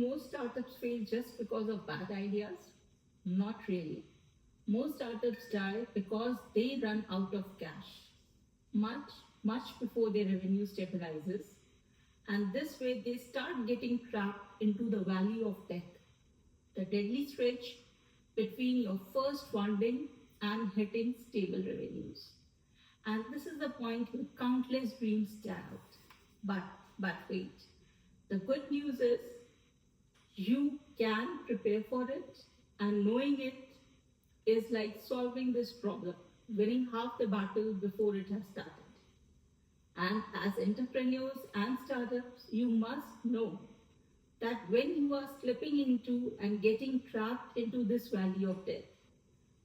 most startups fail just because of bad ideas? Not really. Most startups die because they run out of cash much before their revenue stabilizes. And this way, they start getting trapped into the valley of death, the deadly stretch between your first funding and hitting stable revenues. And this is the point where countless dreams die out. But wait, the good news is you can prepare for it, and knowing it is like solving this problem, winning half the battle before it has started. And as entrepreneurs and startups, you must know that when you are slipping into and getting trapped into this valley of death,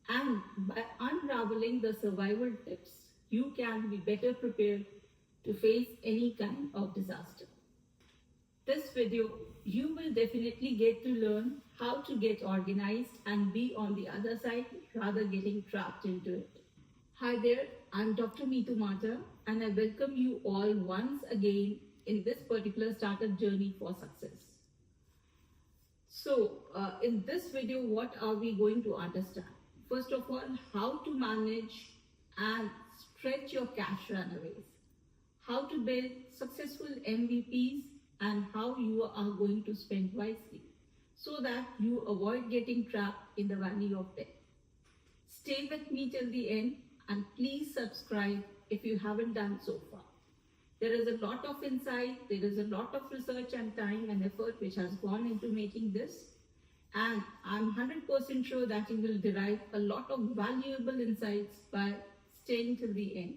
and by unraveling the survival tips, you can be better prepared to face any kind of disaster. This video, you will definitely get to learn how to get organized and be on the other side rather getting trapped into it. Hi there, I'm Dr. Meetu Mata, and I welcome you all once again in this particular startup journey for success. So, in this video, what are we going to understand? First of all, how to manage and stretch your cash runaways, how to build successful MVPs, and how you are going to spend wisely so that you avoid getting trapped in the valley of death. Stay with me till the end, and please subscribe if you haven't done so far. There is a lot of insight, there is a lot of research and time and effort which has gone into making this, and I'm 100% sure that you will derive a lot of valuable insights by staying till the end.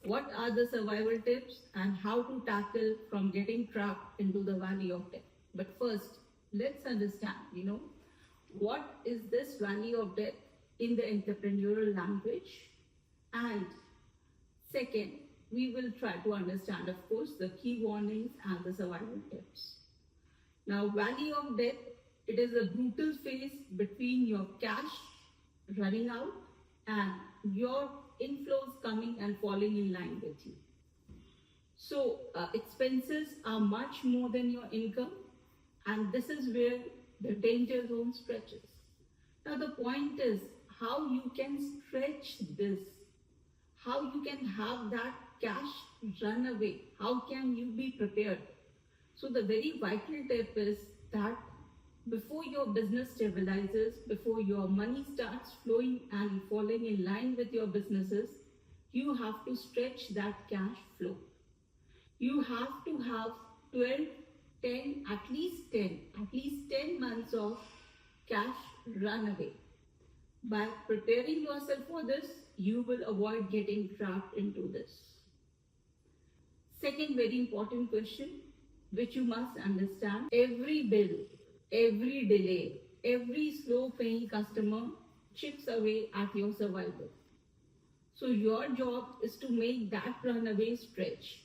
What are the survival tips and how to tackle from getting trapped into the valley of death? But first, let's understand, what is this valley of death in the entrepreneurial language? And second, we will try to understand, of course, the key warnings and the survival tips. Now, valley of death, it is a brutal phase between your cash running out and your inflows coming and falling in line with you. So expenses are much more than your income, and this is where the danger zone stretches. Now the point is how you can stretch this, how you can have that cash run away, how can you be prepared. So the very vital tip is that before your business stabilizes, before your money starts flowing and falling in line with your businesses, you have to stretch that cash flow. You have to have 12, 10, at least 10 months of cash runaway. By preparing yourself for this, you will avoid getting trapped into this. Second very important question, which you must understand: every bill, every delay, every slow paying customer chips away at your survival. So your job is to make that runaway stretch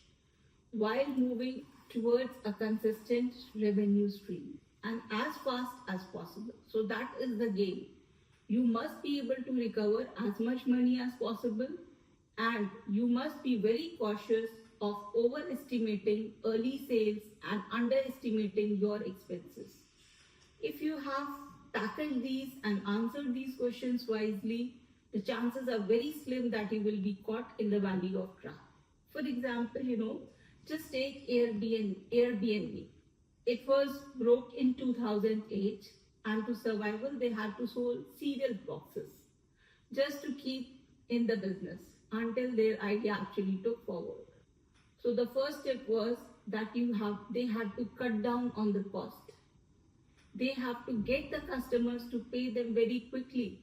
while moving towards a consistent revenue stream and as fast as possible. So that is the game. You must be able to recover as much money as possible, and you must be very cautious of overestimating early sales and underestimating your expenses. If you have tackled these and answered these questions wisely, the chances are very slim that you will be caught in the valley of trap. For example, just take Airbnb. It was broke in 2008, and to survival, they had to sell cereal boxes just to keep in the business until their idea actually took forward. So the first step was that they had to cut down on the cost. They have to get the customers to pay them very quickly,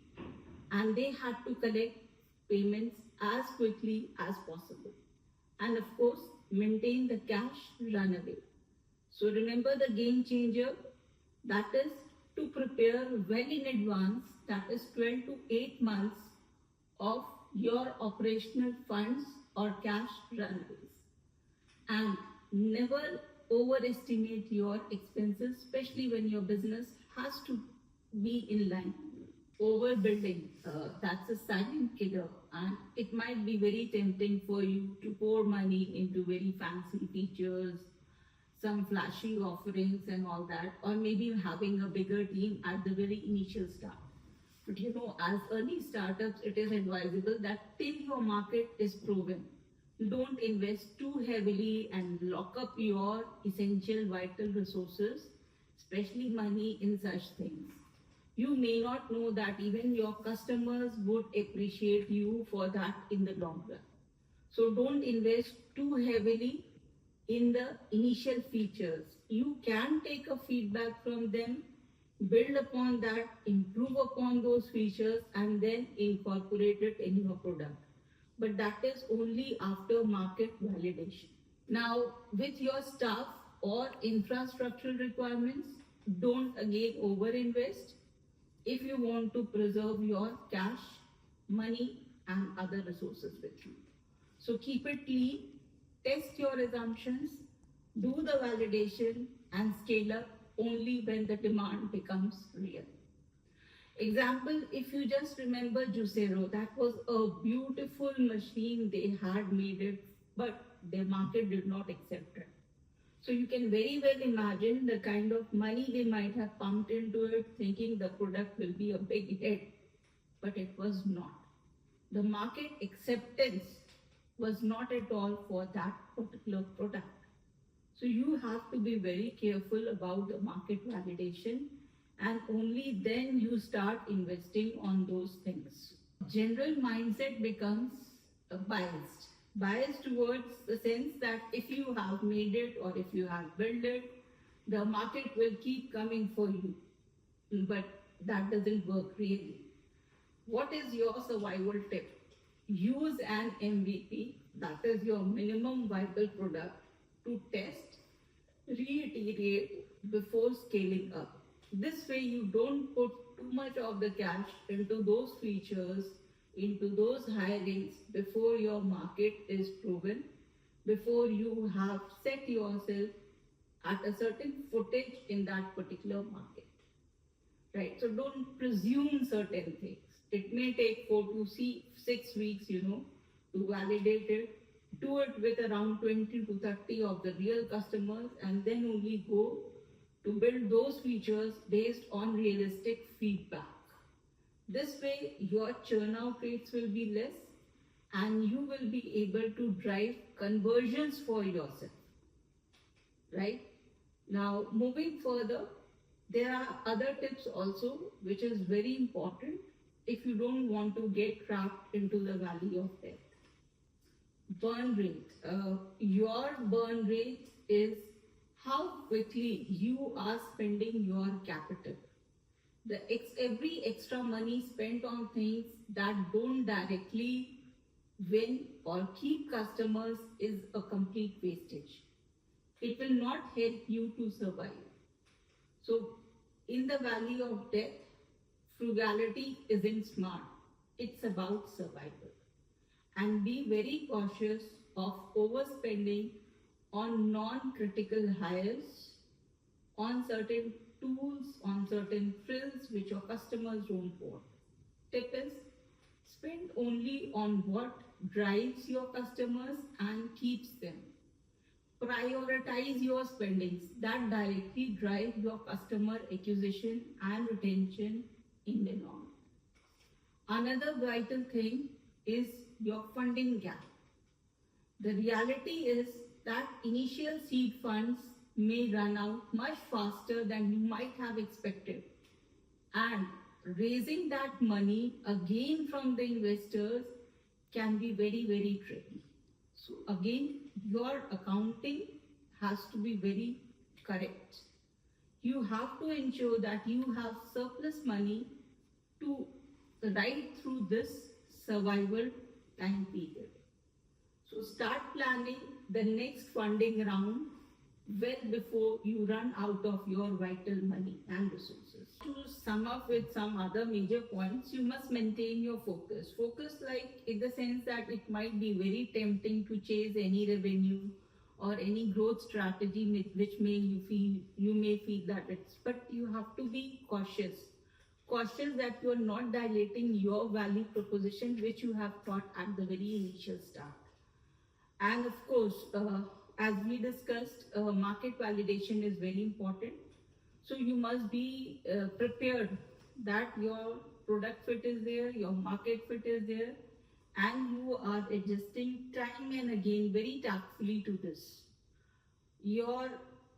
and they had to collect payments as quickly as possible. And of course, maintain the cash runaway. So remember the game changer, that is to prepare well in advance, that is 12 to 8 months of your operational funds or cash runaways. And never overestimate your expenses, especially when your business has to be in line. Overbuilding, that's a silent killer, and it might be very tempting for you to pour money into very fancy features, some flashy offerings and all that, or maybe having a bigger team at the very initial start. But as early startups, it is advisable that till your market is proven, don't invest too heavily and lock up your essential vital resources, especially money, in such things. You may not know that even your customers would appreciate you for that in the long run. So don't invest too heavily in the initial features. You can take a feedback from them, build upon that, improve upon those features, and then incorporate it in your product. But that is only after market validation. Now, with your staff or infrastructural requirements, don't again overinvest if you want to preserve your cash, money, and other resources with you. So keep it clean, test your assumptions, do the validation, and scale up only when the demand becomes real. Example, if you just remember Juicero, that was a beautiful machine. They had made it, but their market did not accept it. So you can very well imagine the kind of money they might have pumped into it, thinking the product will be a big hit, but it was not. The market acceptance was not at all for that particular product. So you have to be very careful about the market validation, and only then you start investing on those things. General mindset becomes biased towards the sense that if you have made it or if you have built it, the market will keep coming for you. But that doesn't work really. What is your survival tip? Use an MVP, that is your minimum viable product, to test, reiterate before scaling up. This way you don't put too much of the cash into those features, into those hirings before your market is proven, before you have set yourself at a certain footage in that particular market. Right? So don't presume certain things. It may take 4 to 6 weeks, to validate it. Do it with around 20 to 30 of the real customers, and then only go to build those features based on realistic feedback. This way, your churn out rates will be less and you will be able to drive conversions for yourself. Right? Now, moving further, there are other tips also, which is very important if you don't want to get trapped into the valley of death. Burn rate. Your burn rate is how quickly you are spending your capital. Every extra money spent on things that don't directly win or keep customers is a complete wastage. It will not help you to survive. So, in the valley of death, frugality isn't smart. It's about survival. And be very cautious of overspending on non-critical hires, on certain tools, on certain frills which your customers don't want. Tip is, spend only on what drives your customers and keeps them. Prioritize your spendings that directly drive your customer acquisition and retention in the long run. Another vital thing is your funding gap. The reality is that initial seed funds may run out much faster than you might have expected. And raising that money again from the investors can be very, very tricky. So again, your accounting has to be very correct. You have to ensure that you have surplus money to ride through this survival time period. So start planning the next funding round well before you run out of your vital money and resources. To sum up with some other major points, you must maintain your focus. Focus, like in the sense that it might be very tempting to chase any revenue or any growth strategy which you may feel that it's, but you have to be cautious that you are not dilating your value proposition which you have thought at the very initial start. And of course, as we discussed, market validation is very important. So you must be prepared that your product fit is there, your market fit is there, and you are adjusting time and again very tactfully to this. Your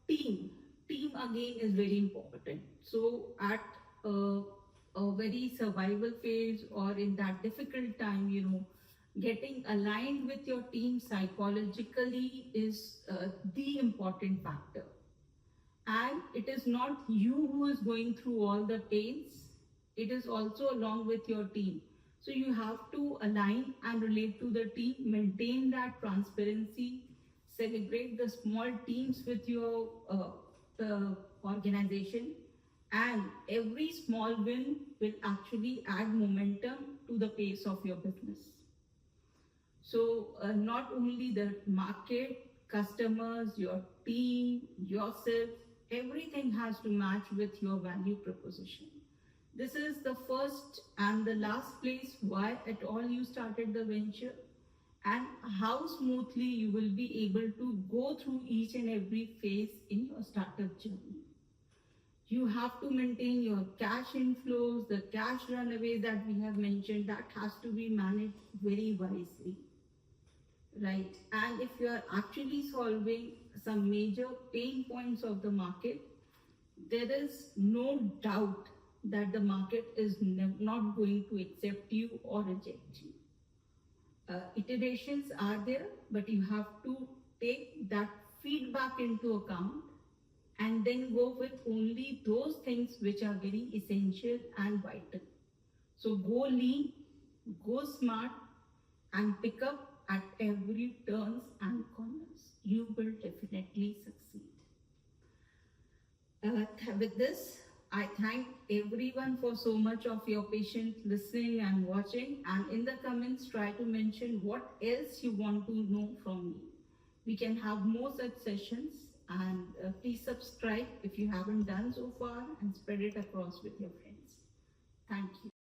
team, team again is very important. So at a, a very survival phase or in that difficult time, getting aligned with your team psychologically is the important factor. And it is not you who is going through all the pains, it is also along with your team. So you have to align and relate to the team, maintain that transparency, celebrate the small teams with your organization, and every small win will actually add momentum to the pace of your business. So not only the market, customers, your team, yourself, everything has to match with your value proposition. This is the first and the last place why at all you started the venture, and how smoothly you will be able to go through each and every phase in your startup journey. You have to maintain your cash inflows, the cash runaway that we have mentioned, that has to be managed very wisely. Right. And if you are actually solving some major pain points of the market, there is no doubt that the market is not going to accept you or reject you. Iterations are there, but you have to take that feedback into account and then go with only those things which are very essential and vital. So go lean, go smart, and pick up at every turns and corners. You will definitely succeed. With this, I thank everyone for so much of your patience listening and watching. And in the comments, try to mention what else you want to know from me. We can have more such sessions. And please subscribe if you haven't done so far, and spread it across with your friends. Thank you.